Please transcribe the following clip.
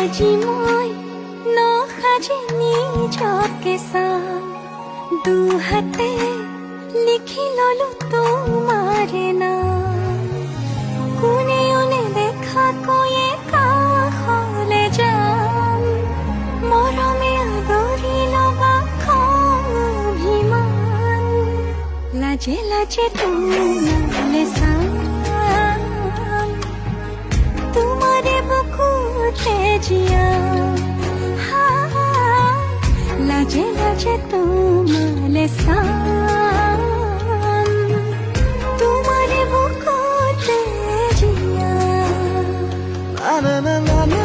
আজি মই নসাজি নিজকে চাম দুহাতে লিখি ললো তোমাৰে নাম কোনেও নেদেখাকৈয়ে কাষলে যাম মৰমে আদৰি লবা অভিমান লাজে লাজে তোমালে চাম তোমাৰে বুকুতে জিয়াম লাজে লাজে তোমালে চাম তোমাৰে বুকুতে জিয়াম না না না না